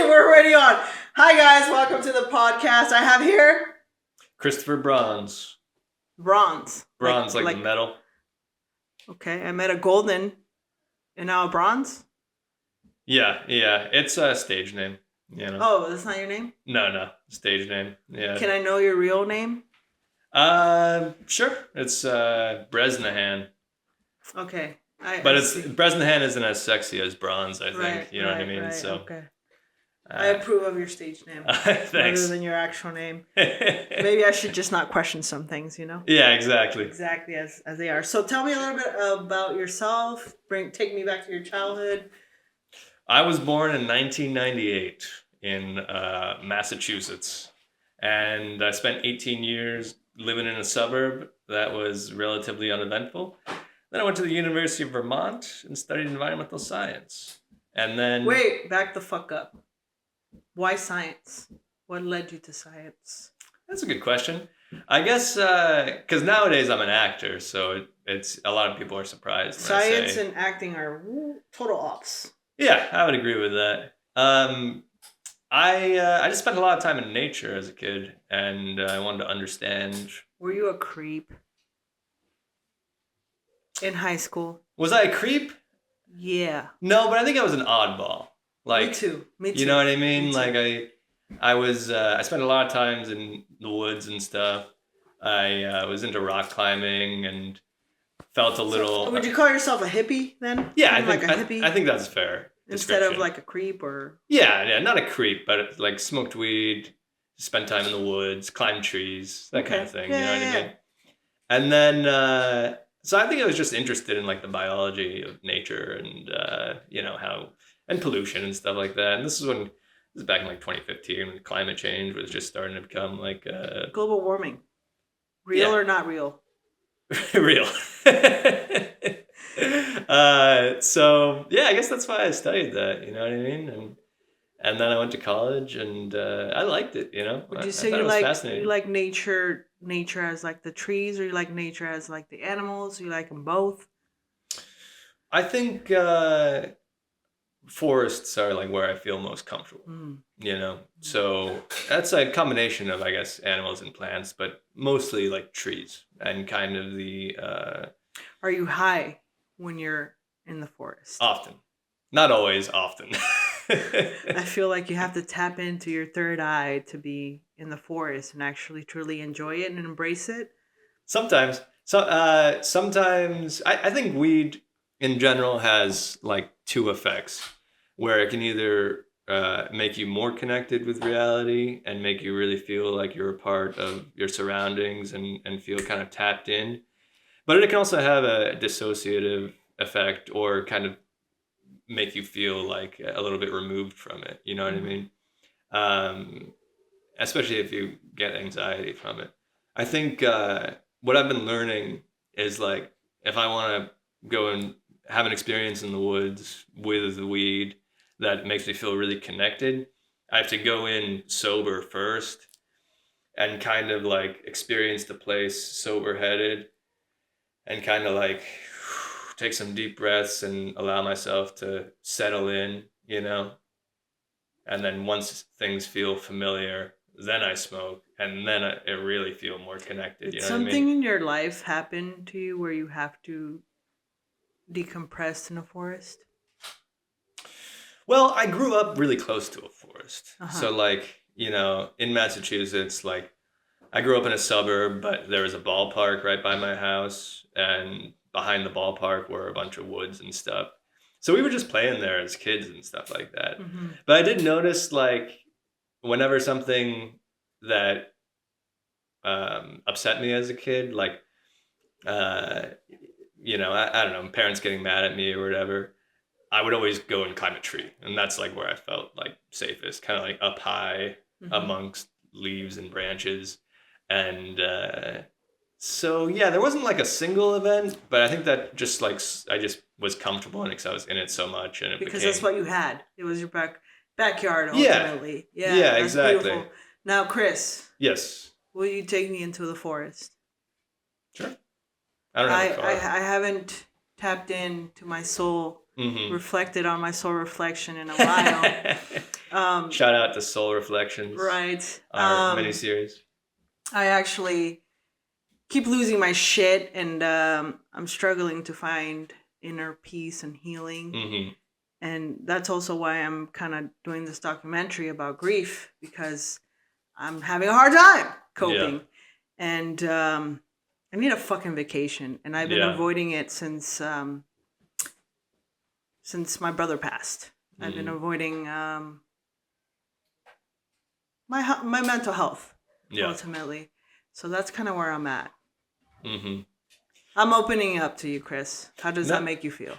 We're already on. Hi guys, welcome to the podcast. I have here Christopher Bronze. bronze. Bronze, like the metal. Okay, I met a golden and now a bronze. Yeah. It's a stage name. You know. Oh, that's not your name? No, stage name. Yeah. Can I know your real name? Sure. It's Bresnahan. Okay. Bresnahan isn't as sexy as Bronze, I think. Right, you know what I mean? Right, So. okay. I approve of your stage name. Thanks. Rather than your actual name. Maybe I should just not question some things, you know? Yeah, exactly. Exactly as they are. So tell me a little bit about yourself. Take me back to your childhood. I was born in 1998 in Massachusetts. And I spent 18 years living in a suburb that was relatively uneventful. Then I went to the University of Vermont and studied environmental science. And then... Wait, back the fuck up. Why science? What led you to science? That's a good question. I guess because nowadays I'm an actor, so it's a lot of people are surprised. Science and acting are total ops. Yeah, I would agree with that. I just spent a lot of time in nature as a kid, and I wanted to understand. Were you a creep in high school? Was I a creep? Yeah. No, but I think I was an oddball. Like, Me too. You know what I mean? Like I spent a lot of times in the woods and stuff. I was into rock climbing and felt a little. Would you call yourself a hippie then? Yeah, a hippie. I think that's fair. Instead of like a creep or. Yeah, not a creep, but like smoked weed, spent time in the woods, climbed trees, that kind of thing. Yeah, you know what I mean? And then, so I think I was just interested in like the biology of nature and how. And pollution and stuff like that. And this is back in like 2015 when climate change was just starting to become like global warming. Real or not real? Real. So yeah, I guess that's why I studied that. You know what I mean? And then I went to college and I liked it. You know. Would you say you like nature as like the trees, or you like nature as like the animals? You like them both? I think. Forests are like where I feel most comfortable, you know? So that's a combination of, I guess, animals and plants, but mostly like trees and kind of the... Are you high when you're in the forest? Often. Not always, often. I feel like you have to tap into your third eye to be in the forest and actually truly enjoy it and embrace it. Sometimes. Sometimes I think weed in general has like two effects, where it can either make you more connected with reality and make you really feel like you're a part of your surroundings and feel kind of tapped in. But it can also have a dissociative effect or kind of make you feel like a little bit removed from it. You know what I mean? Especially if you get anxiety from it. I think what I've been learning is like, if I want to go and have an experience in the woods with the weed that makes me feel really connected, I have to go in sober first and kind of like experience the place sober headed and kind of like take some deep breaths and allow myself to settle in, you know? And then once things feel familiar, then I smoke, and then I really feel more connected. Did you know something what I mean? in your life happen to you where you have to decompress in a forest? Well, I grew up really close to a forest. So like, you know, in Massachusetts, like I grew up in a suburb, but there was a ballpark right by my house, and behind the ballpark were a bunch of woods and stuff. So we were just playing there as kids and stuff like that. But I did notice like whenever something that upset me as a kid, like, you know, I don't know, parents getting mad at me or whatever, I would always go and climb a tree. And that's like where I felt like safest, kind of like up high amongst leaves and branches. And so, yeah, there wasn't like a single event, but I think that just like, I just was comfortable in it because I was in it so much. And because that's what you had. It was your backyard ultimately. Yeah, that's exactly. Beautiful. Now, Chris. Yes. Will you take me into the forest? Sure. I don't have a car. I haven't tapped into my soul, reflected on my soul reflection in a while. Shout out to Soul Reflections. Right. Our miniseries. I actually keep losing my shit, and I'm struggling to find inner peace and healing. Mm-hmm. And that's also why I'm kind of doing this documentary about grief, because I'm having a hard time coping. Yeah. And I need a fucking vacation. And I've been avoiding it since my brother passed. Mm-hmm. I've been avoiding my mental health, ultimately. So that's kind of where I'm at. Mm-hmm. I'm opening up to you, Chris. How does that make you feel?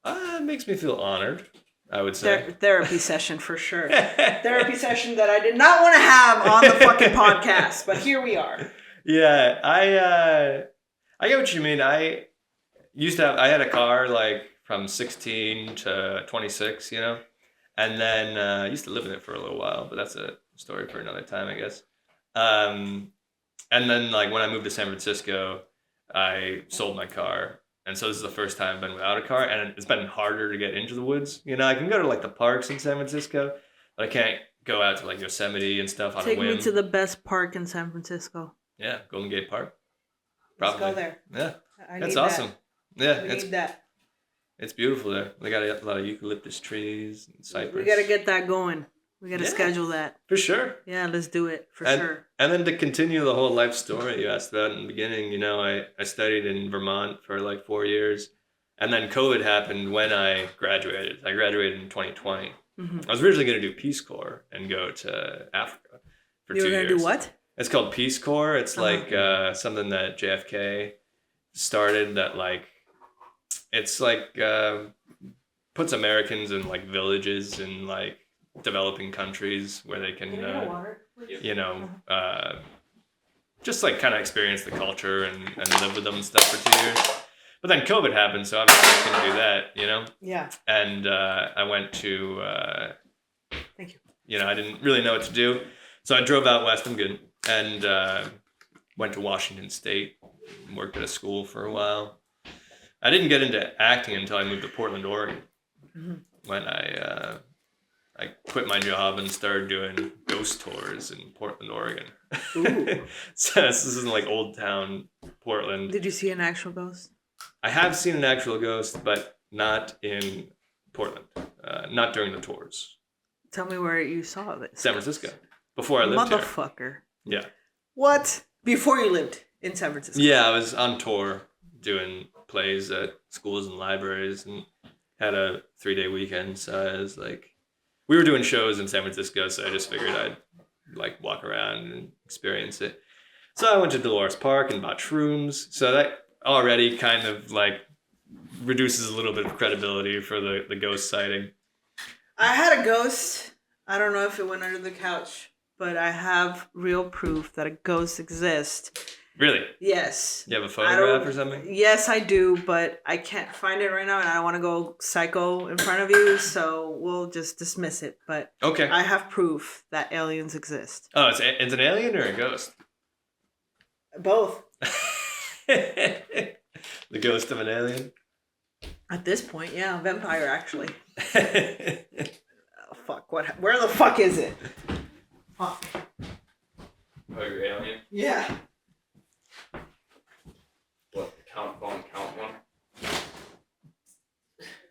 It makes me feel honored, I would say. Therapy session for sure. Therapy session that I did not want to have on the fucking podcast, but here we are. Yeah, I get what you mean. I had a car like from 16 to 26, you know, and then I used to live in it for a little while, but that's a story for another time, I guess. And then like when I moved to San Francisco, I sold my car. And so this is the first time I've been without a car, and it's been harder to get into the woods. You know, I can go to like the parks in San Francisco, but I can't go out to like Yosemite and stuff on a whim. Take me to the best park in San Francisco. Yeah, Golden Gate Park. Probably. Let's go there. Yeah, that's awesome. Yeah, we need that. It's beautiful there. They got a lot of eucalyptus trees and cypress. We got to get that going. We got to schedule that. For sure. Yeah, let's do it. For sure. And then to continue the whole life story you asked about in the beginning, you know, I studied in Vermont for like 4 years. And then COVID happened when I graduated. I graduated in 2020. Mm-hmm. I was originally going to do Peace Corps and go to Africa for 2 years. You were going to do what? It's called Peace Corps. It's like something that JFK started that like, it's like puts Americans in like villages in like developing countries where they can, you know, just like kind of experience the culture and live with them and stuff for 2 years. But then COVID happened, so obviously I couldn't do that, you know? Yeah. And I went to, thank you. You know, I didn't really know what to do. So I drove out west, I'm good, and went to Washington State, worked at a school for a while. I didn't get into acting until I moved to Portland, Oregon, when I quit my job and started doing ghost tours in Portland, Oregon. Ooh. So this isn't like Old Town Portland. Did you see an actual ghost? I have seen an actual ghost, but not in Portland. Not during the tours. Tell me where you saw this. San Francisco. Before I lived here. Motherfucker. Yeah. What? Before you lived in San Francisco? Yeah, I was on tour doing plays at schools and libraries and had a 3-day weekend. So I was like, we were doing shows in San Francisco, so I just figured I'd like walk around and experience it. So I went to Dolores Park and bought shrooms. So that already kind of like reduces a little bit of credibility for the ghost sighting. I had a ghost. I don't know if it went under the couch, but I have real proof that a ghost exists. Really? Yes. You have a photograph or something? Yes, I do, but I can't find it right now, and I don't want to go psycho in front of you, so we'll just dismiss it. But okay, I have proof that aliens exist. Oh, it's an alien or a ghost? Both. The ghost of an alien? At this point, yeah, vampire actually. Oh, fuck! Where the fuck is it? Fuck. Oh, your alien? Yeah. What, count one?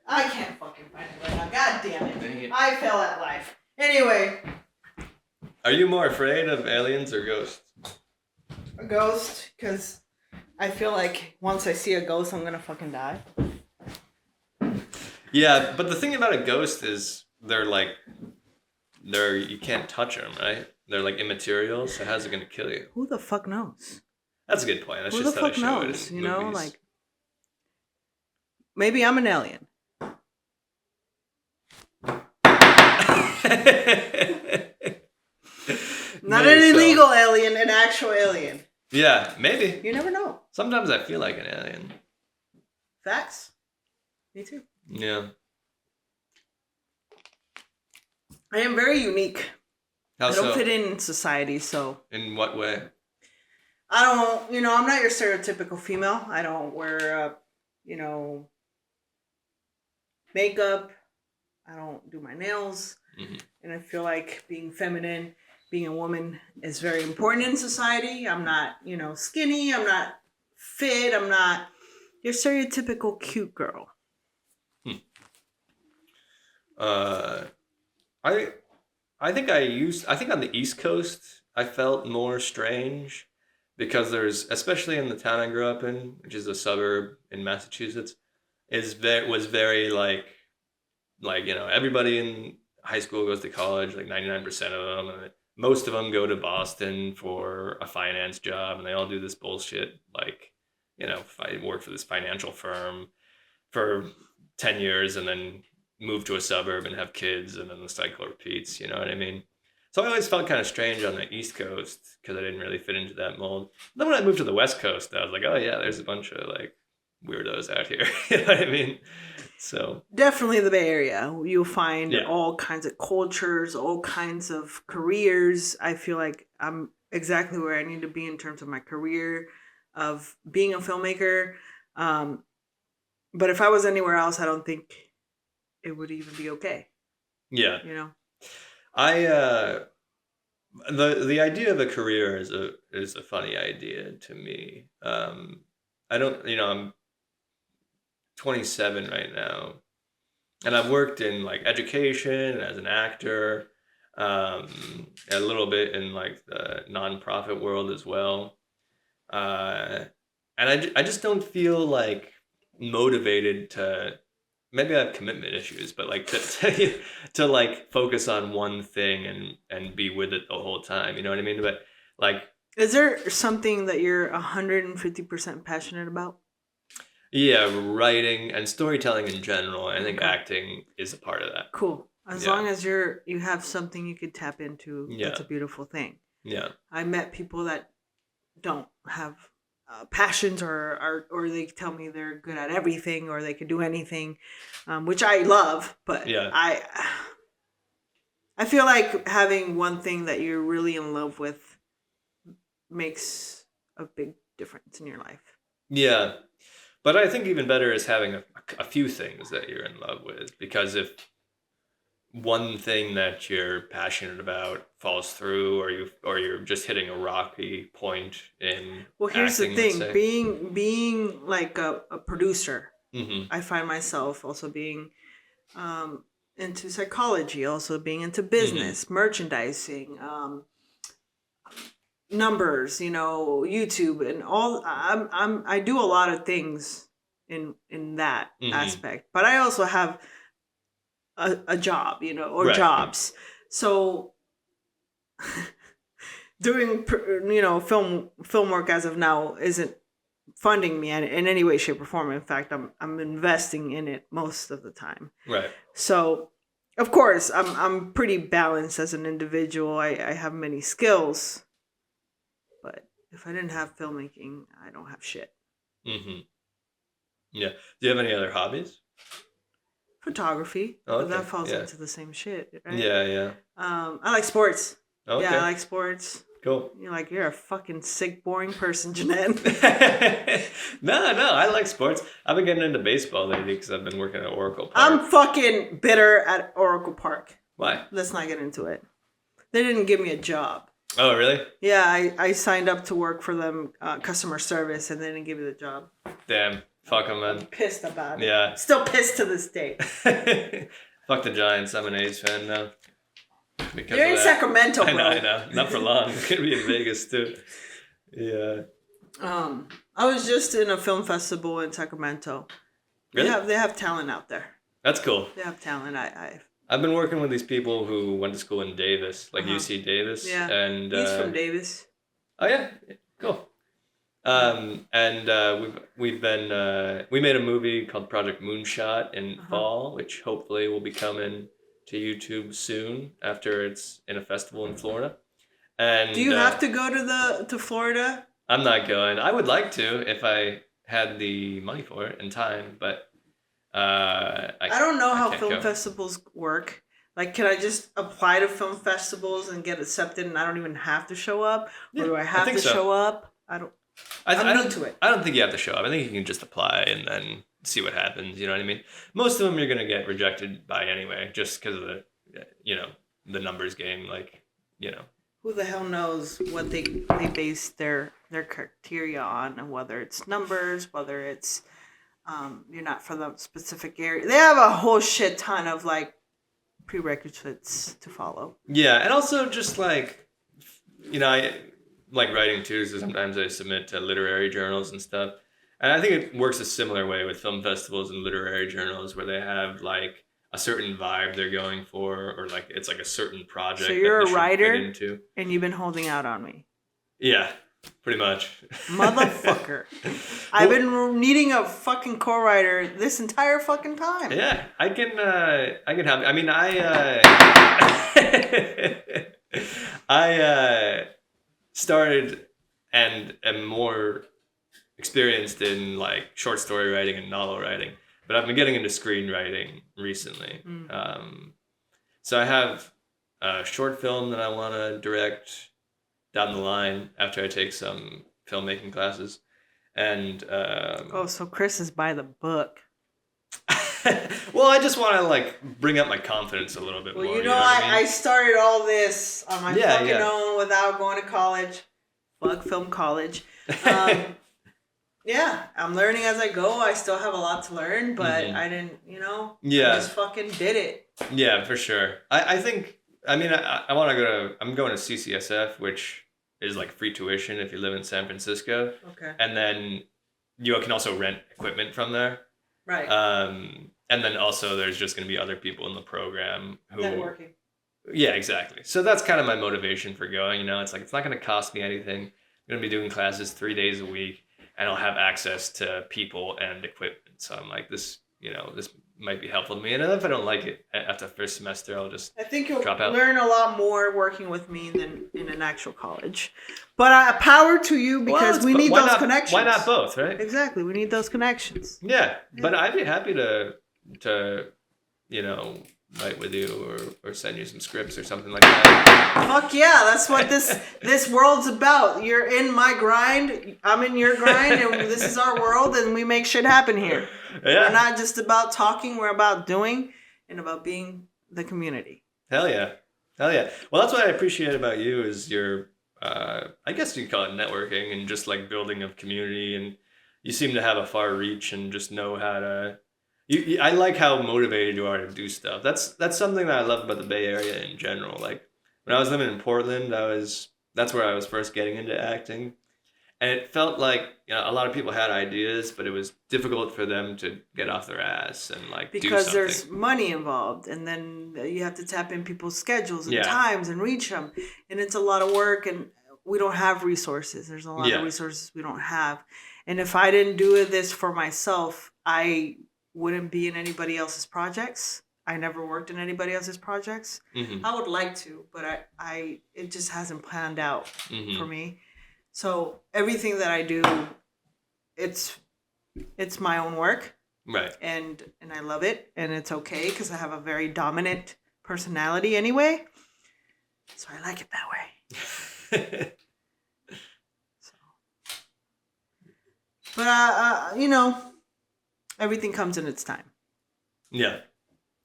I can't fucking find it right now. God damn it. I fell at life. Anyway. Are you more afraid of aliens or ghosts? A ghost, because I feel like once I see a ghost, I'm gonna fucking die. Yeah, but the thing about a ghost is you can't touch them, right? They're like immaterial, so how's it gonna kill you? Who the fuck knows? That's a good point. That's Who just the how fuck they show knows? it in You know, movies. like maybe I'm an alien. Not an illegal alien, an actual alien. Yeah, maybe. You never know. Sometimes I feel like an alien. Facts. Me too. Yeah. I am very unique. How I don't so? fit in society, so. In what way? I don't, I'm not your stereotypical female. I don't wear, makeup. I don't do my nails. And I feel like being feminine, being a woman is very important in society. I'm not, skinny. I'm not fit. I'm not your stereotypical cute girl. Hmm. I I think on the East Coast I felt more strange because there's, especially in the town I grew up in, which is a suburb in Massachusetts, was very everybody in high school goes to college, like 99% of them, and most of them go to Boston for a finance job, and they all do this bullshit, like, I work for this financial firm for 10 years and then move to a suburb and have kids, and then the cycle repeats, you know what I mean? So I always felt kind of strange on the East Coast because I didn't really fit into that mold. Then when I moved to the West Coast, I was like, oh yeah, there's a bunch of like weirdos out here. You know what I mean? So definitely the Bay Area. You'll find Yeah. all kinds of cultures, all kinds of careers. I feel like I'm exactly where I need to be in terms of my career, of being a filmmaker. But if I was anywhere else, I don't think it would even be okay. yeah, You know? I the idea of a career is a funny idea to me. I don't, I'm 27 right now, and I've worked in like education as an actor, a little bit in like the nonprofit world as well, and I just don't feel like motivated to. Maybe I have commitment issues, but like to like focus on one thing and be with it the whole time. You know what I mean? But like, Is there something that you're 150% passionate about? yeah, writing and storytelling in general. I think Okay. acting is a part of that. Cool. As Yeah. long as you have something you could tap into, that's a Yeah. beautiful thing. Yeah. I met people that don't have passions, or they tell me they're good at everything or they could do anything, which I love. But Yeah. I feel like having one thing that you're really in love with makes a big difference in your life. Yeah. But I think even better is having a few things that you're in love with, because if one thing that you're passionate about falls through, or you're just hitting a rocky point in Well, here's acting, the let's thing: say. being like a producer, Mm-hmm. I find myself also being into psychology, also being into business, merchandising, numbers, YouTube, and all. I do a lot of things in that aspect, but I also have a job, or Right. jobs. So doing film work as of now isn't funding me in any way, shape, or form. In fact, I'm investing in it most of the time. Right. So, of course, I'm pretty balanced as an individual. I have many skills, but if I didn't have filmmaking, I don't have shit. Mm-hmm. Yeah. Do you have any other hobbies? Photography, Oh, but that okay. falls Yeah. into the same shit, right? Yeah. Yeah. I like sports. Okay. Yeah, I like sports. Cool. You're a fucking sick, boring person, Jeanette. No, I like sports. I've been getting into baseball lately because I've been working at Oracle Park. I'm fucking bitter at Oracle Park. Why? Let's not get into it. They didn't give me a job. Oh, really? Yeah, I signed up to work for them, customer service, and they didn't give me the job. Damn. Fuck them, I'm man. pissed about it. Yeah. Still pissed to this day. Fuck the Giants. I'm an A's fan now. Because You're of in that. Sacramento, bro. I know. Not for long. It's gonna be in Vegas too. Yeah. I was just in a film festival in Sacramento. Really? They have talent out there. That's cool. They have talent. I've been working with these people who went to school in Davis, like UC Davis. Yeah. And He's from Davis. Oh yeah, cool. We made a movie called Project Moonshot in fall, which hopefully will be coming to YouTube soon after it's in a festival in Florida. And do you have to go to Florida? I'm not going. I would like to if I had the money for it and time, but I don't know how can't film go. festivals work. Like, can I just apply to film festivals and get accepted, and I don't even have to show up, or do I have to show up? I'm new to it. I don't think you have to show up. I think you can just apply and then see what happens. You know what I mean? Most of them you're gonna get rejected by anyway, just because of the numbers game, like, Who the hell knows what they base their criteria on, and whether it's numbers, whether it's you're not from the specific area. They have a whole shit ton of like prerequisites to follow. Yeah, and also just like, I like writing too, so sometimes I submit to literary journals and stuff. And I think it works a similar way with film festivals and literary journals, where they have like a certain vibe they're going for, or like it's like a certain project. So you're that a writer, into. And you've been holding out on me. Yeah, pretty much. Motherfucker. I've been needing a fucking co-writer this entire fucking time. Yeah, I can help. I mean, I started and am more experienced in like short story writing and novel writing, but I've been getting into screenwriting recently. So I have a short film that I want to direct down the line after I take some filmmaking classes. And so Chris is by the book. well, I just want to like bring up my confidence a little bit more. You know what I started all this on my fucking own without going to college. Fuck film college. Yeah, I'm learning as I go. I still have a lot to learn, but I didn't, I just fucking did it. Yeah, for sure. I think, I'm going to CCSF, which is like free tuition if you live in San Francisco. Okay. And then you can also rent equipment from there. Right. And then also there's just going to be other people in the program who... Networking. Yeah, exactly. So that's kind of my motivation for going, it's like, it's not going to cost me anything. I'm going to be doing classes 3 days a week, and I'll have access to people and equipment. So I'm like, this might be helpful to me. And if I don't like it after the first semester, I'll just I think you'll drop out. Learn a lot more working with me than in an actual college. But power to you, because we need those connections. Why not both, right? Exactly. We need those connections. Yeah. But I'd be happy to write with you or send you some scripts or something like that. Fuck yeah, that's what this world's about. You're in my grind, I'm in your grind, and this is our world, and we make shit happen here. Yeah. We're not just about talking, we're about doing and about being the community. Hell yeah. Well, that's what I appreciate about you is your, I guess you could call it networking and just like building of community, and you seem to have a far reach and just know how to... I like how motivated you are to do stuff. That's something that I love about the Bay Area in general. Like when I was living in Portland, that's where I was first getting into acting, and it felt like a lot of people had ideas, but it was difficult for them to get off their ass and like do something. Because there's money involved, and then you have to tap in people's schedules and times and reach them, and it's a lot of work, and we don't have resources. There's a lot of resources we don't have, and if I didn't do this for myself, I wouldn't be in anybody else's projects. I never worked in anybody else's projects. I would like to, but it just hasn't planned out for me. So everything that I do, it's my own work. Right. And I love it, and it's okay because I have a very dominant personality anyway. So I like it that way. But everything comes in its time. Yeah.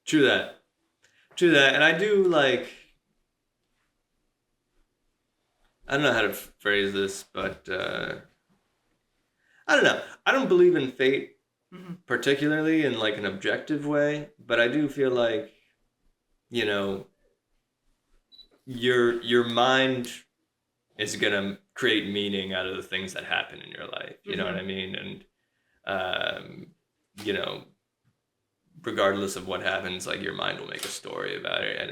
True that. And I do like, I don't know how to phrase this, but I don't know. I don't believe in fate particularly in like an objective way, but I do feel like, your mind is going to create meaning out of the things that happen in your life. You know what I mean? And, regardless of what happens, like your mind will make a story about it, and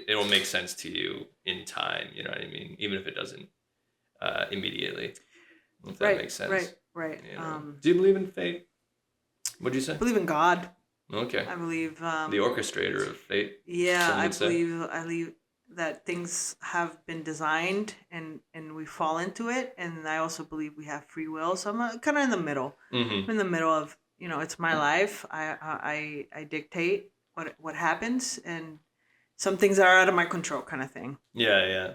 it'll make sense to you in time. You know what I mean? Even if it doesn't immediately. If that makes sense. Right. Do you believe in fate? What'd you say? I believe in God. Okay. I believe the orchestrator of fate. Yeah, I believe that things have been designed and we fall into it, and I also believe we have free will. So I'm kind of in the middle. I'm in the middle of, it's my life. I dictate what happens, and some things are out of my control, kind of thing. Yeah.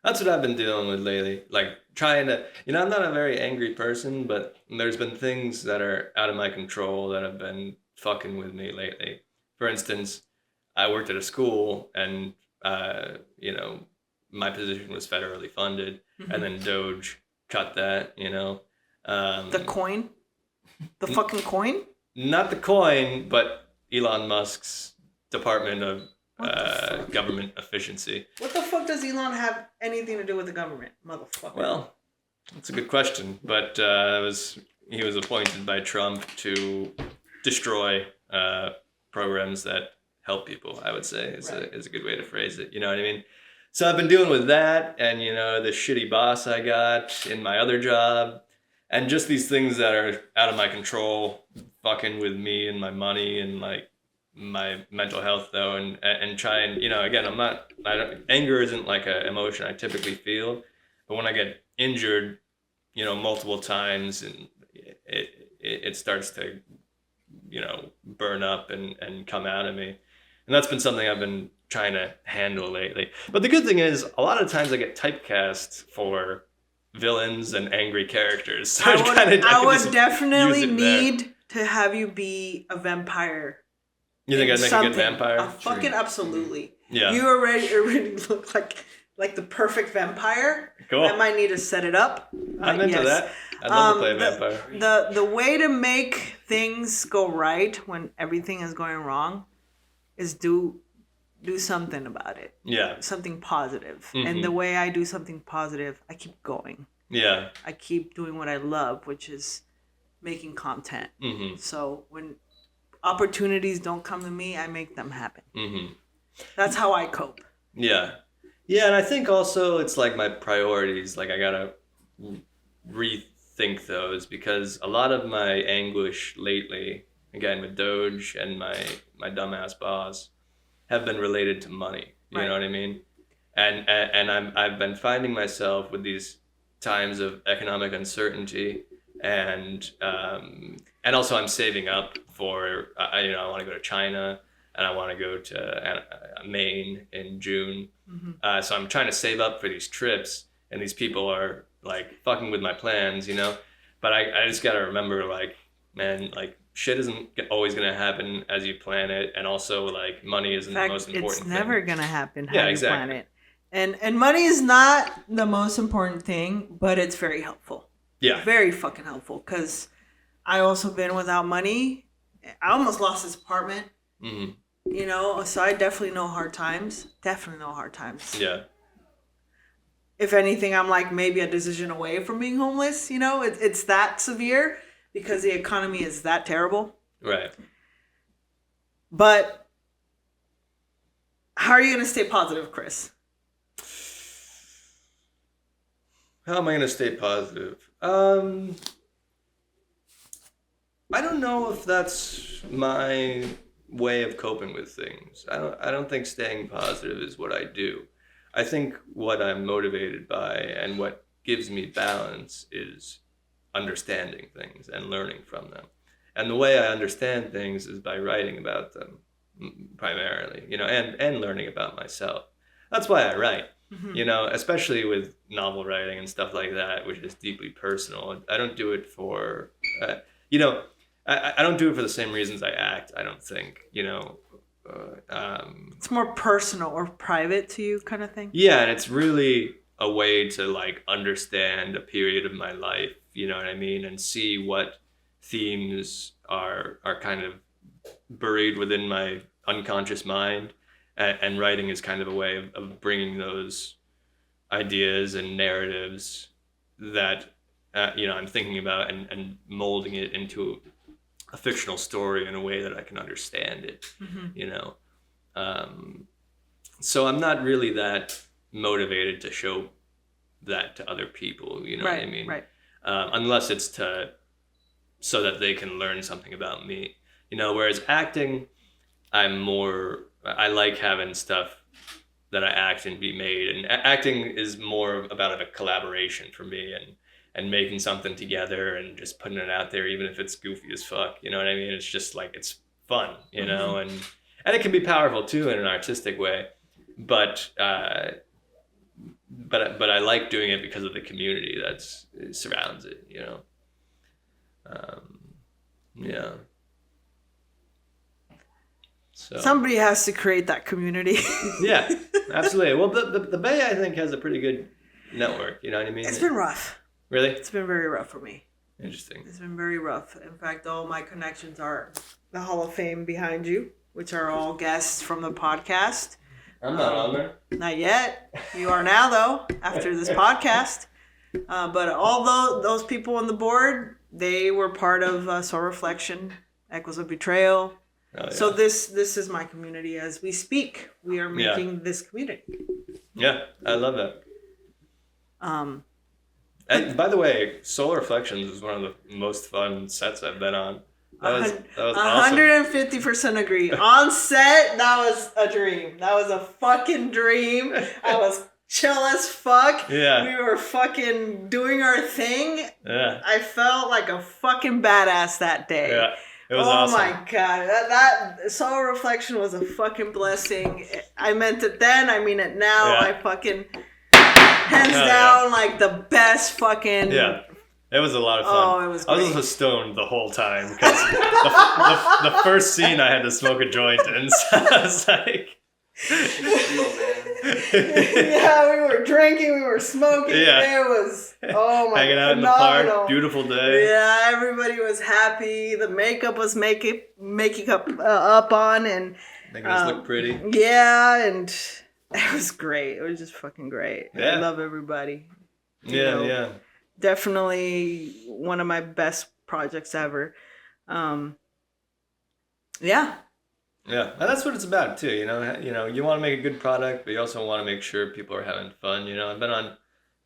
That's what I've been dealing with lately. Like trying to, I'm not a very angry person, but there's been things that are out of my control that have been fucking with me lately. For instance, I worked at a school, and you know, my position was federally funded, and then Doge cut that. You know, The coin, the fucking coin. not the coin, but Elon Musk's Department of What the fuck? Government Efficiency. What the fuck does Elon have anything to do with the government, motherfucker? Well, that's a good question, but he was appointed by Trump to destroy programs that help people. I would say is a good way to phrase it. You know what I mean? So I've been dealing with that, and you know, the shitty boss I got in my other job, and just these things that are out of my control, fucking with me and my money and like my mental health though, and try and, you know, again, anger isn't like an emotion I typically feel, but when I get injured, you know, multiple times, and it starts to, you know, burn up and come out of me. And that's been something I've been trying to handle lately. But the good thing is, a lot of times I get typecast for villains and angry characters. So I would definitely need to have you be a vampire. You think I'd make a good vampire? Fucking absolutely. Yeah. You already look like the perfect vampire. Cool. I might need to set it up. I'm into that. I'd love to play a vampire. The way to make things go right when everything is going wrong is do something about it. Yeah. Something positive. And the way I do something positive, I keep going. Yeah. I keep doing what I love, which is making content. So when opportunities don't come to me, I make them happen. That's how I cope. Yeah. Yeah, and I think also it's like my priorities. Like I gotta rethink those, because a lot of my anguish lately, again with Doge and my dumbass boss, have been related to money. You know what I mean? And I've been finding myself with these times of economic uncertainty, and also I'm saving up for I want to go to China, and I want to go to Maine in June. So I'm trying to save up for these trips, and these people are like fucking with my plans, you know. But I just gotta remember, like, man, like shit isn't always gonna happen as you plan it, and also like money isn't the most important thing. It's never gonna happen how you plan exactly. it. And money is not the most important thing, but it's very helpful. Yeah. Very fucking helpful, because I also been without money. I almost lost this apartment. You know, so I definitely know hard times. Definitely know hard times. Yeah. If anything, I'm like maybe a decision away from being homeless. You know, it's that severe because the economy is that terrible. Right. But how are you going to stay positive, Chris? How am I gonna stay positive? I don't know if that's my way of coping with things. I don't think staying positive is what I do. I think what I'm motivated by and what gives me balance is understanding things and learning from them. And the way I understand things is by writing about them primarily, you know, and learning about myself. That's why I write. You know, especially with novel writing and stuff like that, which is deeply personal. I don't do it for, you know, I don't do it for the same reasons I act, I don't think, you know. It's more personal or private to you kind of thing? Yeah, and it's really a way to like understand a period of my life, you know what I mean? And see what themes are kind of buried within my unconscious mind. And writing is kind of a way of bringing those ideas and narratives that you know, I'm thinking about, and molding it into a fictional story in a way that I can understand it. You know, so I'm not really that motivated to show that to other people. You know what I mean? Right. Unless it's so that they can learn something about me. You know, whereas acting, I like having stuff that I act and be made, and acting is more about a collaboration for me, and making something together and just putting it out there, even if it's goofy as fuck. You know what I mean? It's just like, it's fun, you know, and it can be powerful too in an artistic way, but I like doing it because of the community that surrounds it, you know. Yeah. So somebody has to create that community. yeah, absolutely. Well, the Bay, I think, has a pretty good network. You know what I mean? It's been rough. Really? It's been very rough for me. Interesting. It's been very rough. In fact, all my connections are the Hall of Fame behind you, which are all guests from the podcast. I'm not on there. Not yet. You are now, though, after this podcast. But all those people on the board, they were part of Soul Reflection, Echoes of Betrayal. Oh, yeah. So this is my community as we speak. We are making this community. Yeah, I love that. And by the way, Soul Reflections is one of the most fun sets I've been on. That was awesome. 150% agree. On set, that was a dream. That was a fucking dream. I was chill as fuck. Yeah. We were fucking doing our thing. Yeah. I felt like a fucking badass that day. Yeah. It was awesome. Oh my god. That Soul Reflection was a fucking blessing. I meant it then, I mean it now. Yeah. I fucking hands down like the best fucking. Yeah. It was a lot of fun. Oh, it was great. I was also stoned the whole time because the first scene I had to smoke a joint in. So I was like, yeah, we were drinking, we were smoking. Yeah. It was hanging out phenomenal. in the park, beautiful day. Yeah, everybody was happy. The makeup was making up on, and Making us look pretty. Yeah, and it was great. It was just fucking great. Yeah. I love everybody. Yeah. Definitely one of my best projects ever. Yeah. Yeah, and that's what it's about too. You know, you want to make a good product, but you also want to make sure people are having fun. You know, I've been on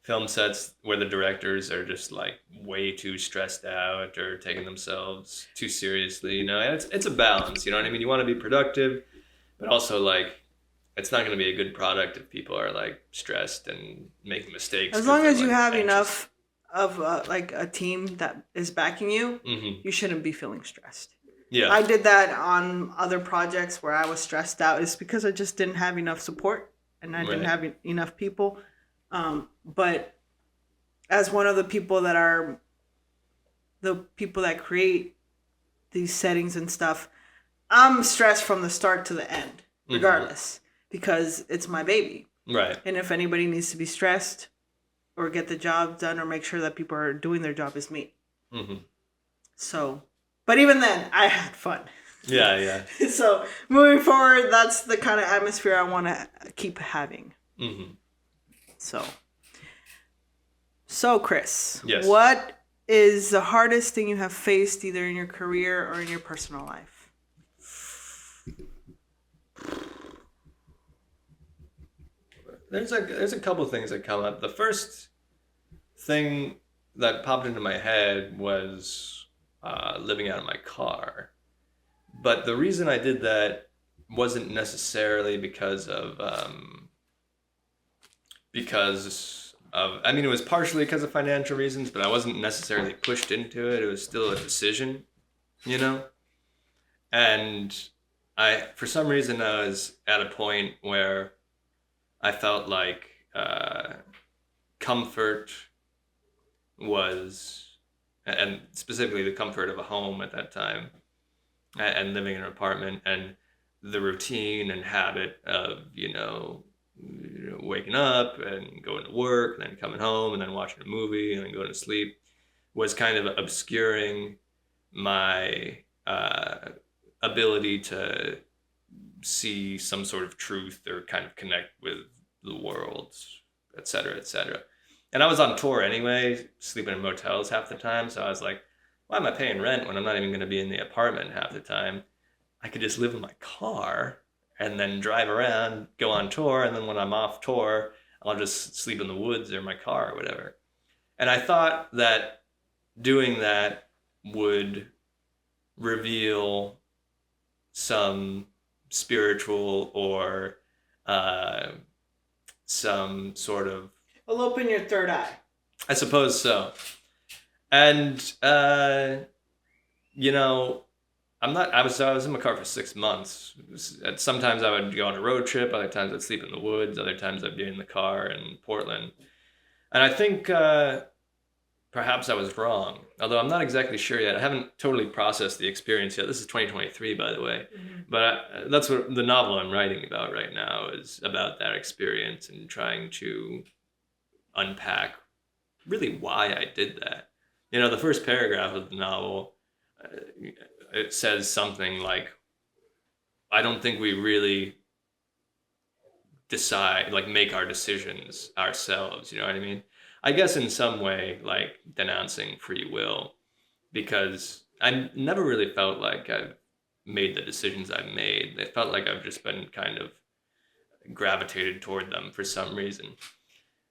film sets where the directors are just like way too stressed out or taking themselves too seriously. You know, and it's a balance. You know what I mean? You want to be productive, but also like it's not going to be a good product if people are like stressed and making mistakes. As long as you like, have anxious. enough of like a team that is backing you, Mm-hmm. you shouldn't be feeling stressed. Yeah. I did that on other projects where I was stressed out. It's because I just didn't have enough support and I didn't have enough people. But as one of the people that are the people that create these settings and stuff, I'm stressed from the start to the end, regardless, because it's my baby. Right. And if anybody needs to be stressed or get the job done or make sure that people are doing their job, is me. Mm-hmm. So, but even then, I had fun. Yeah. So moving forward, that's the kind of atmosphere I want to keep having. Mm-hmm. So Chris, Yes. what is the hardest thing you have faced either in your career or in your personal life? There's a couple of things that come up. The first thing that popped into my head was living out of my car. But the reason I did that wasn't necessarily because of I mean, it was partially because of financial reasons, but I wasn't necessarily pushed into it. It was still a decision, you know? And for some reason, I was at a point where I felt like comfort was, and specifically the comfort of a home at that time, and living in an apartment, and the routine and habit of, waking up and going to work and then coming home and then watching a movie and then going to sleep was kind of obscuring my ability to see some sort of truth or kind of connect with the world, et cetera, et cetera. And I was on tour anyway, sleeping in motels half the time. So I was like, why am I paying rent when I'm not even going to be in the apartment half the time? I could just live in my car and then drive around, go on tour. And then when I'm off tour, I'll just sleep in the woods or my car or whatever. And I thought that doing that would reveal some spiritual or some sort of... It'll open your third eye. I suppose so. And, I was in my car for 6 months. Sometimes I would go on a road trip. Other times I'd sleep in the woods. Other times I'd be in the car in Portland. And I think perhaps I was wrong. Although I'm not exactly sure yet. I haven't totally processed the experience yet. This is 2023, by the way. Mm-hmm. But that's what the novel I'm writing about right now is about that experience and trying to unpack really why I did that. You know, the first paragraph of the novel, it says something like, I don't think we really decide, like make our decisions ourselves, you know what I mean? I guess in some way, like denouncing free will, because I never really felt like I've made the decisions I've made. It felt like I've just been kind of gravitated toward them for some reason.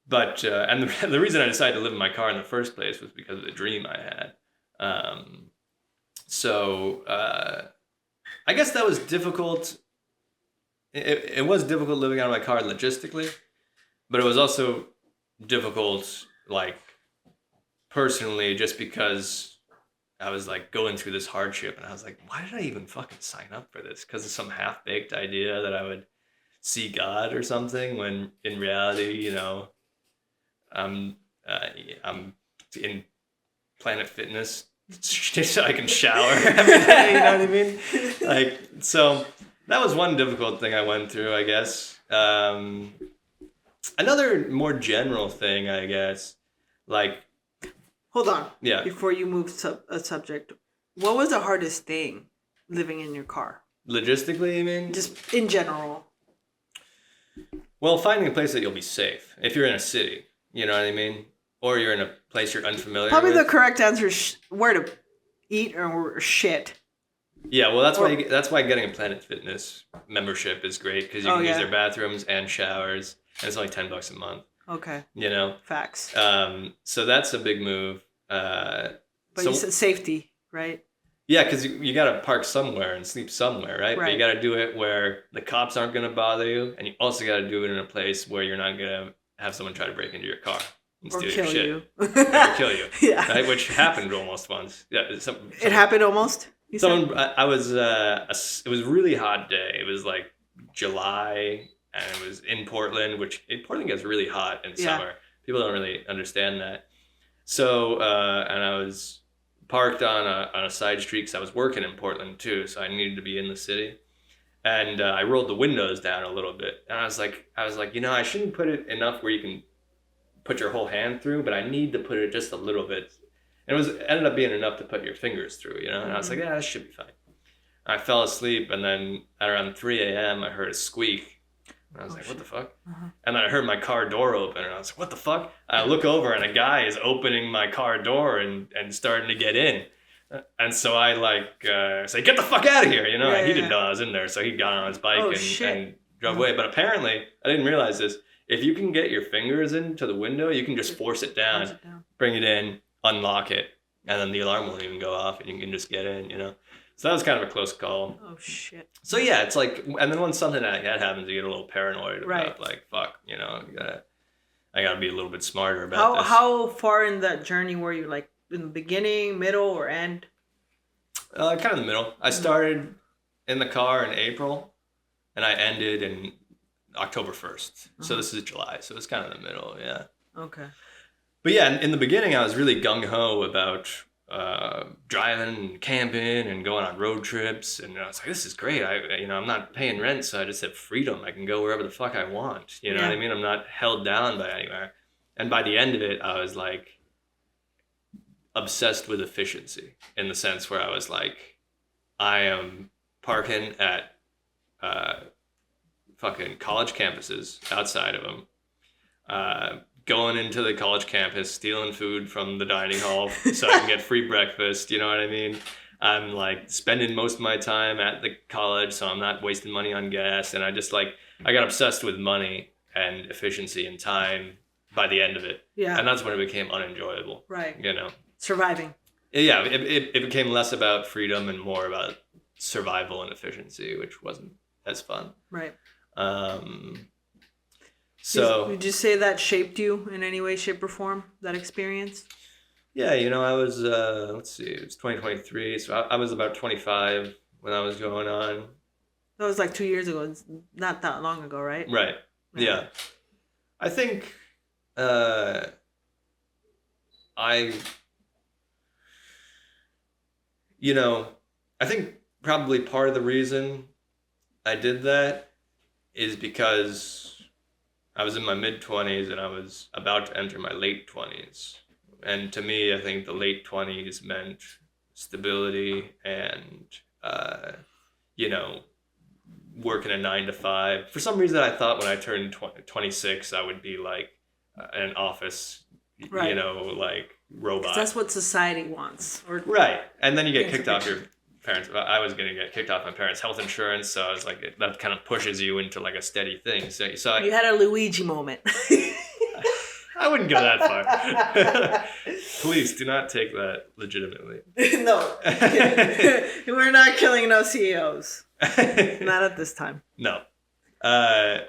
But and the reason I decided to live in my car in the first place was because of the dream I had. So I guess that was difficult. It was difficult living out of my car logistically, but it was also difficult, like personally, just because I was like going through this hardship, and I was like, why did I even fucking sign up for this? Because of some half-baked idea that I would see God or something, when in reality, you know, I'm in Planet Fitness so I can shower every day. You know what I mean? Like, so that was one difficult thing I went through, I guess. Another more general thing, I guess, like. Hold on. Yeah. Before you move to a subject, what was the hardest thing living in your car? Logistically, you mean? Just in general. Well, finding a place that you'll be safe. If you're in a city, you know what I mean? Or you're in a place you're unfamiliar Probably with. the correct answer is where to eat or shit. Yeah, well, that's why getting a Planet Fitness membership is great, because you can use their bathrooms and showers, and it's only $10 a month. Okay. You know? Facts. So that's a big move. But you said safety, right? Yeah, because you got to park somewhere and sleep somewhere, right? But you got to do it where the cops aren't going to bother you, and you also got to do it in a place where you're not going to have someone try to break into your car and steal your shit. Or kill you. Yeah. Right? Which happened almost once. Yeah. It happened almost? I was, it was a really hot day. It was like July, and it was in Portland, Portland gets really hot in summer. People don't really understand that. So, and I was parked on a side street because I was working in Portland too, so I needed to be in the city. And I rolled the windows down a little bit, and I was like, you know, I shouldn't put it enough where you can put your whole hand through, but I need to put it just a little bit. And it ended up being enough to put your fingers through, you know. And I was like, yeah, that should be fine. I fell asleep, and then at around 3 a.m. I heard a squeak. And I was like, what the fuck? And then I heard my car door open, and I was like, what the fuck? I look over, and a guy is opening my car door and starting to get in. And so I say, get the fuck out of here, you know? He didn't know I was in there, so he got on his bike and drove away. But apparently, I didn't realize this, if you can get your fingers into the window, you can just force it down, bring it in, unlock it, and then the alarm won't even go off, and you can just get in, you know? So that was kind of a close call. Oh, shit. So yeah, it's like, and then when something like that happens, you get a little paranoid about like, fuck, you know, I gotta be a little bit smarter about this. How far in that journey were you? Like in the beginning, middle, or end? Kind of the middle. I started in the car in April, and I ended in October 1st. So this is July. So it's kind of the middle, yeah. Okay. But yeah, in the beginning, I was really gung-ho about driving and camping and going on road trips, and I was like, this is great. I'm not paying rent, so I just have freedom. I can go wherever the fuck I want. You know what I mean? I'm not held down by anywhere. And by the end of it, I was like obsessed with efficiency, in the sense where I was like, I am parking at fucking college campuses, outside of them, going into the college campus, stealing food from the dining hall so I can get free breakfast, you know what I mean? I'm like spending most of my time at the college, so I'm not wasting money on gas. And I got obsessed with money and efficiency and time by the end of it. Yeah. And that's when it became unenjoyable. Right. You know? Surviving. Yeah, it became less about freedom and more about survival and efficiency, which wasn't as fun. Right. So would you say that shaped you in any way, shape, or form, that experience? Yeah, you know, I was, let's see, it was 2023, so I was about 25 when I was going on. That was like 2 years ago. It's not that long ago, right? Right. Yeah. I think I, you know, I think probably part of the reason I did that is because I was in my mid-20s and I was about to enter my late 20s. And to me, I think the late 20s meant stability and, you know, working a 9 to 5. For some reason, I thought when I turned 26, I would be like an office, Right. you know, like robot. 'Cause that's what society wants. Or Right. And then you get kicked off your parents. I was going to get kicked off my parents' health insurance. So I was like, that kind of pushes you into like a steady thing. So you had a Luigi moment. I wouldn't go that far. Please do not take that legitimately. No. We're not killing no CEOs. Not at this time. No. I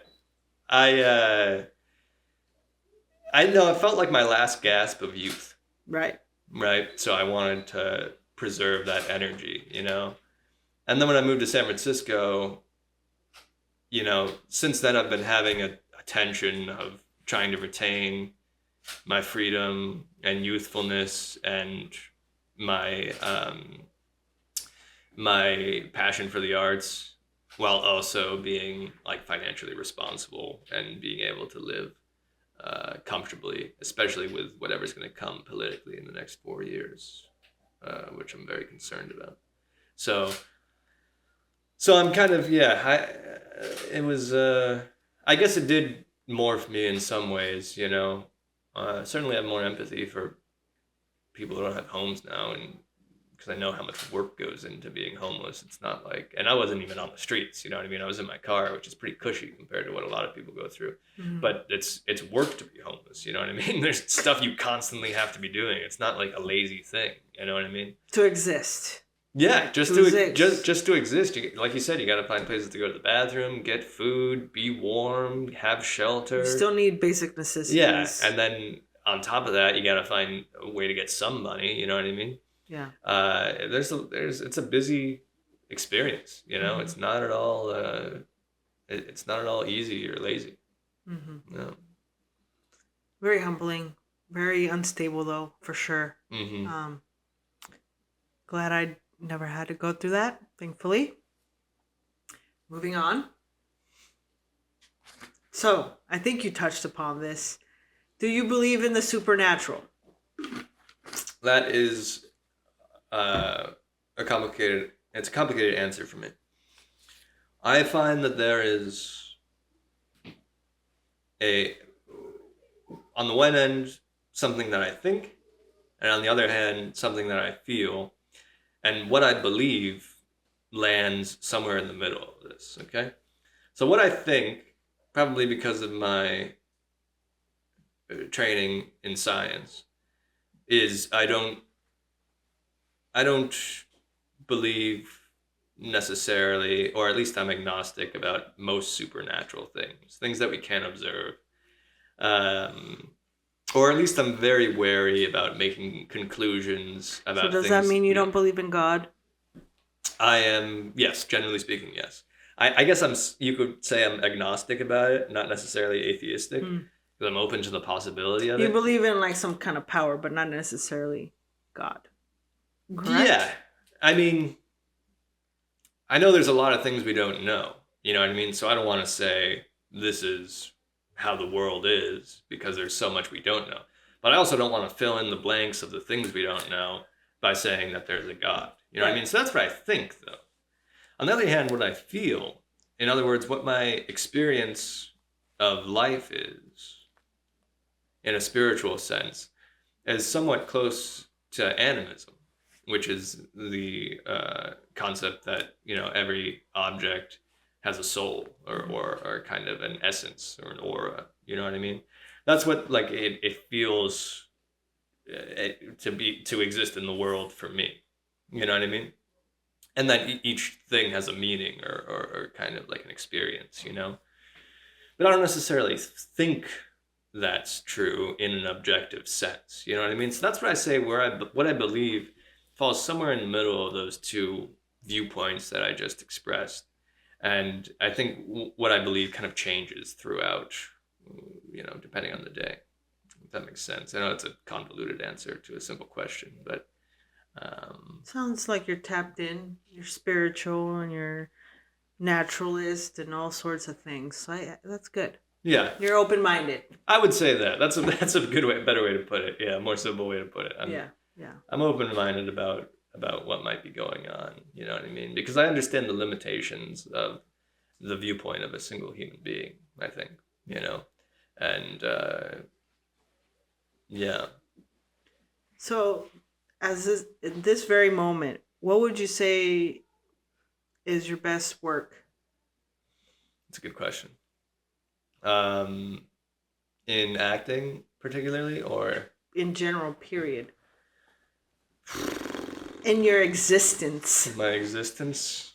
know it felt like my last gasp of youth. Right. Right. So I wanted to preserve that energy, you know? And then when I moved to San Francisco, you know, since then I've been having a tension of trying to retain my freedom and youthfulness and my my passion for the arts, while also being like financially responsible and being able to live comfortably, especially with whatever's going to come politically in the next 4 years, which I'm very concerned about. So I'm kind of, it was, I guess it did morph me in some ways, you know. Certainly have more empathy for people who don't have homes now, and because I know how much work goes into being homeless. It's not like, and I wasn't even on the streets, you know what I mean? I was in my car, which is pretty cushy compared to what a lot of people go through. Mm-hmm. But it's work to be homeless, you know what I mean? There's stuff you constantly have to be doing. It's not like a lazy thing, you know what I mean? To exist. Yeah, just to exist. Like you said, you got to find places to go to the bathroom, get food, be warm, have shelter. You still need basic necessities. Yeah, and then on top of that, you got to find a way to get some money. You know what I mean? Yeah. It's a busy experience. You know, mm-hmm. It's not at all. It's not at all easy or lazy. Mm-hmm. No. Very humbling. Very unstable, though, for sure. Mm-hmm. Glad I never had to go through that, thankfully. Moving on. So, I think you touched upon this. Do you believe in the supernatural? That is a complicated answer for me. I find that there is on the one end, something that I think, and on the other hand, something that I feel. And what I believe lands somewhere in the middle of this, okay? So what I think, probably because of my training in science, is I don't believe necessarily, or at least I'm agnostic about most supernatural things that we can observe. Or at least I'm very wary about making conclusions about things. So does that mean you don't believe in God? I am, yes, generally speaking, yes. I guess you could say I'm agnostic about it, not necessarily atheistic, because I'm open to the possibility of it. You believe in like some kind of power, but not necessarily God. Correct? Yeah. I mean, I know there's a lot of things we don't know. You know what I mean? So I don't want to say this is how the world is, because there's so much we don't know. But I also don't want to fill in the blanks of the things we don't know by saying that there's a God. You know what I mean? So that's what I think, though. On the other hand, what I feel, in other words, what my experience of life is, in a spiritual sense, is somewhat close to animism, which is the concept that, you know, every object has a soul or kind of an essence or an aura. You know what I mean? That's what like it feels to exist in the world for me. You know what I mean? And that each thing has a meaning or kind of like an experience, you know? But I don't necessarily think that's true in an objective sense. You know what I mean? So that's what I say what I believe falls somewhere in the middle of those two viewpoints that I just expressed. And I think what I believe kind of changes throughout, you know, depending on the day. If that makes sense. I know it's a convoluted answer to a simple question, but Sounds like you're tapped in. You're spiritual and you're naturalist and all sorts of things. So that's good. yeah, You're open minded. I would say that. That's a good way, better way to put it. Yeah, more simple way to put it. Yeah. I'm open minded about what might be going on. You know what I mean? Because I understand the limitations of the viewpoint of a single human being. I think, and yeah. So, in this very moment, what would you say is your best work? That's a good question. In acting, particularly, or In general, period. In your existence. my existence?